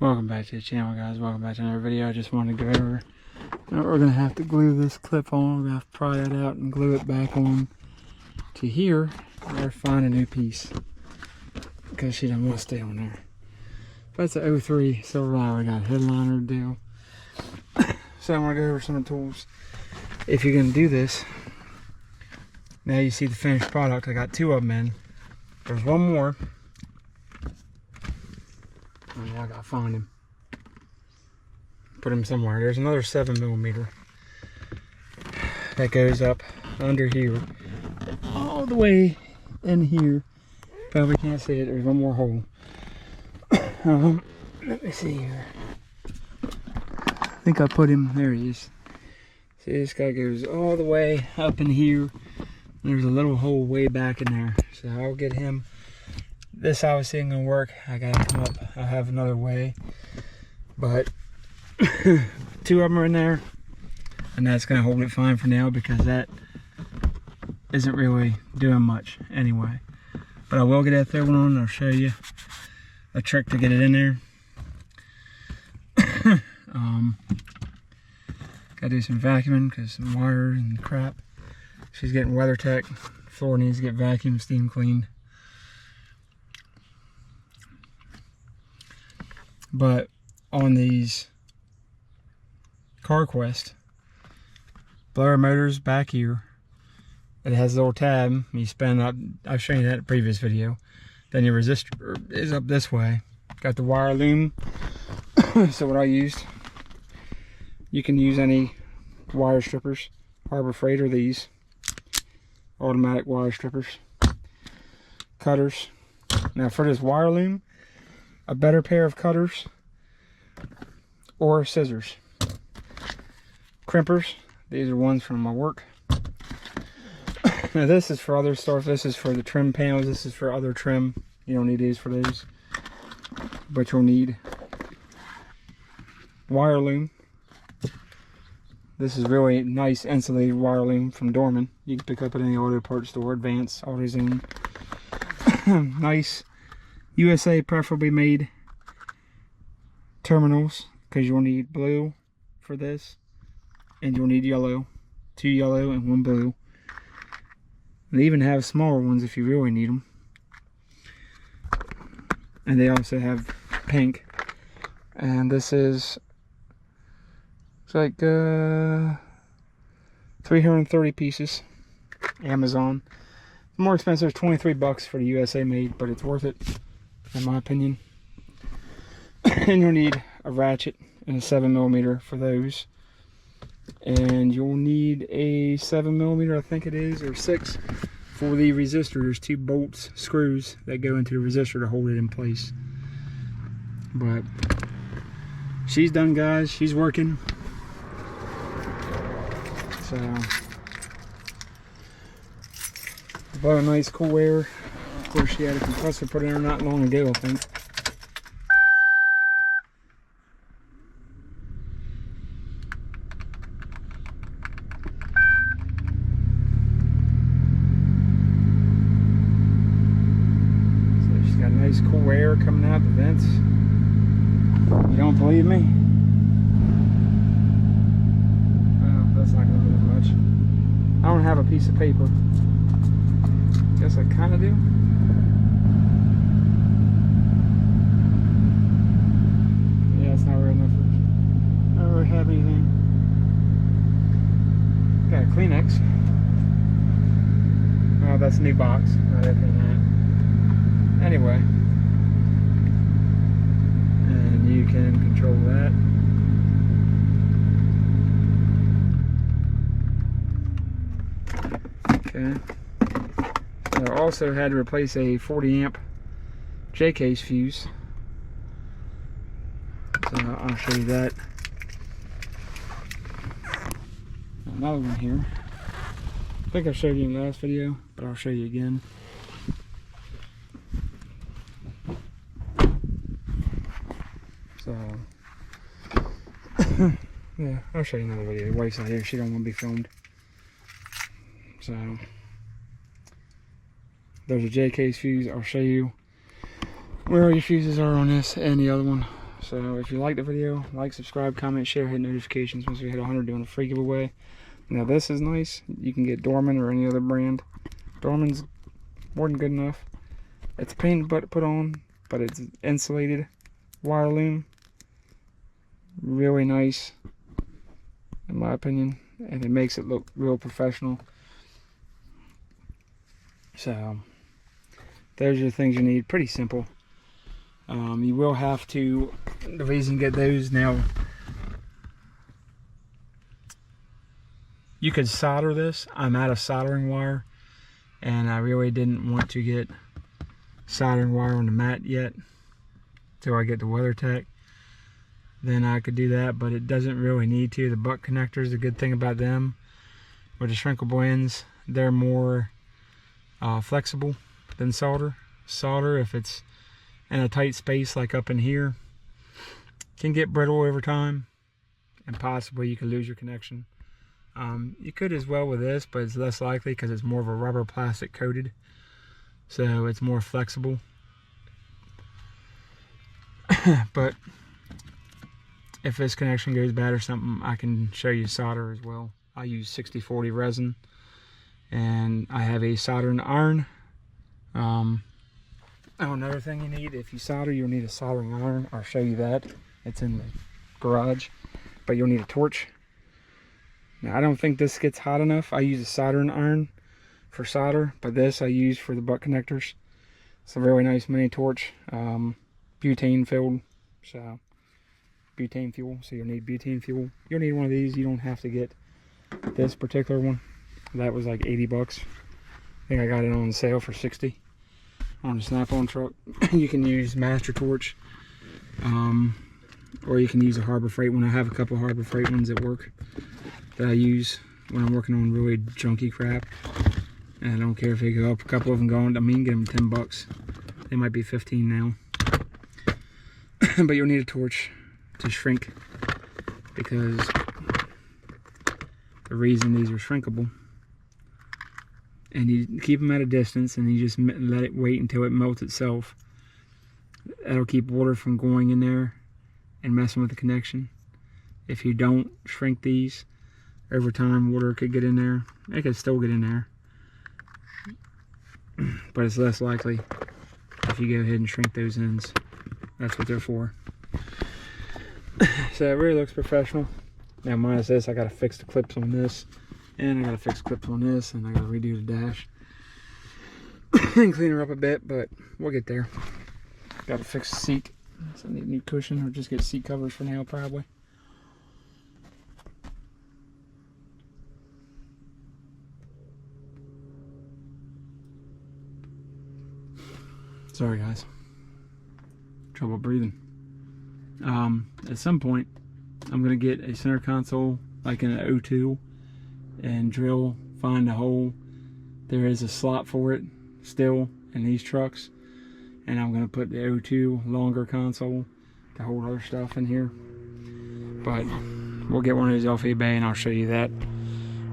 Welcome back to the channel, guys. Welcome back to another video. I just wanted to go over. Now we're gonna have to glue this clip on. We're gonna have to pry that out and glue it back on to here. Or find a new piece because she doesn't want to stay on there. But it's an 03 Silverado. We got a headliner deal. So I'm gonna go over some of the tools. If you're gonna do this, now you see the finished product. I got two of them in. There's one more. Oh, yeah, I gotta find him. Put him somewhere. There's another 7mm that goes up under here, all the way in here. Probably can't see it. There's one more hole. Let me see here. I think I put him. There he is. See, this guy goes all the way up in here. There's a little hole way back in there. So I'll get him. This obviously ain't gonna work. I gotta come up. I have another way, but two of them are in there, and that's gonna hold it fine for now because that isn't really doing much anyway. But I will get that third one on and I'll show you a trick to get it in there. Gotta do some vacuuming because some wire and crap. She's getting WeatherTech. Floor needs to get vacuumed, steam cleaned. But on these CarQuest blower motors back here, it has a little tab. You spin up. I've shown you that in a previous video. Then your resistor is up this way. Got the wire loom. So what I used, you can use any wire strippers. Harbor Freight or these automatic wire strippers, cutters. Now for this wire loom, a better pair of cutters or scissors. Crimpers, these are ones from my work. Now this is for other stuff. This is for the trim panels. This is for other trim. You don't need these for those, but you'll need wire loom. This is really nice insulated wire loom from Dorman. You can pick up at any auto parts store, Advance, AutoZone. Nice USA preferably made terminals, because you'll need blue for this, and you'll need yellow, 2 yellow and 1 blue. They even have smaller ones if you really need them, and they also have pink. And this is, it's like 330 pieces, Amazon. More expensive, 23 bucks for the USA made, but it's worth it in my opinion. And you'll need a ratchet and a 7mm for those, and you'll need a 7mm, I think it is, or 6 for the resistor. There's 2 bolts, screws that go into the resistor to hold it in place. But she's done, guys. She's working. So bought a nice cool air. Of course, she had a compressor put in her not long ago, I think. So she's got nice cool air coming out the vents. You don't believe me? Well, that's not going to move much. I don't have a piece of paper. Guess I kind of do. Yeah, it's not real enough. I don't really have anything. Got a Kleenex. Oh, that's a new box. Not everything that. Anyway. And you can control that. Okay. I also had to replace a 40 amp J-case fuse. So I'll show you that. Another one here. I think I showed you in the last video, but I'll show you again. So yeah, I'll show you another video. The wife's not here, she don't want to be filmed. So there's a J-case fuse. I'll show you where all your fuses are on this and the other one. So if you like the video, like, subscribe, comment, share, hit notifications once we hit 100, doing a free giveaway. Now this is nice. You can get Dorman or any other brand. Dorman's more than good enough. It's a pain to put on, but it's insulated wire loom. Really nice, in my opinion, and it makes it look real professional. So there's your things you need. Pretty simple. You will have to, the reason you get those now, you could solder this. I'm out of soldering wire, and I really didn't want to get soldering wire on the mat yet till I get the WeatherTech. Then I could do that, but it doesn't really need to. The butt connectors, the good thing about them with the shrinkable ends, they're more flexible than solder. Solder, if it's in a tight space like up in here, can get brittle over time, and possibly you could lose your connection. You could as well with this, but it's less likely because it's more of a rubber plastic coated, so it's more flexible. But if this connection goes bad or something, I can show you solder as well. I use 6040 resin, and I have a soldering iron. Another thing you need, if you solder, you'll need a soldering iron. I'll show you that. It's in the garage, but you'll need a torch. Now, I don't think this gets hot enough. I use a soldering iron for solder, but this I use for the butt connectors. It's a really nice mini torch, butane filled, so butane fuel. So you'll need butane fuel. You'll need one of these. You don't have to get this particular one. That was like 80 bucks. I think I got it on sale for 60 on the Snap-on truck. You can use Master Torch, or you can use a Harbor Freight one. I have a couple Harbor Freight ones at work that I use when I'm working on really junky crap. And I don't care if they go up. A couple of them going, I mean, get them 10 bucks. They might be 15 now. But you'll need a torch to shrink, because the reason these are shrinkable, and you keep them at a distance and you just let it wait until it melts itself. That'll keep water from going in there and messing with the connection. If you don't shrink these, over time water could get in there. It could still get in there, but it's less likely if you go ahead and shrink those ends. That's what they're for. So it really looks professional. Now minus this, I gotta fix the clips on this, and I gotta fix clips on this, and I gotta redo the dash and clean her up a bit, but we'll get there. Gotta fix the seat, so I need a new cushion, or just get seat covers for now probably. Sorry guys, trouble breathing. At some point I'm gonna get a center console like an O2 and drill, find a hole. There is a slot for it still in these trucks, and I'm gonna put the O2 longer console to hold other stuff in here. But we'll get one of these off eBay and I'll show you that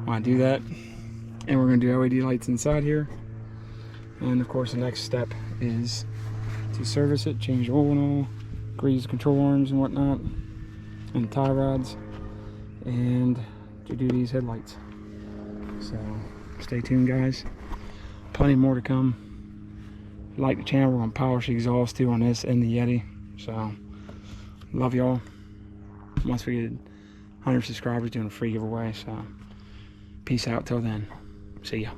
when I do that. And we're gonna do LED lights inside here. And of course the next step is to service it, change the oil and all, grease control arms and whatnot, and tie rods, and to do these headlights. So stay tuned guys, plenty more to come. If you like the channel, we're going to polish the exhaust too on this and the Yeti. So love y'all. Once we get 100 subscribers, doing a free giveaway. So peace out till then. See ya.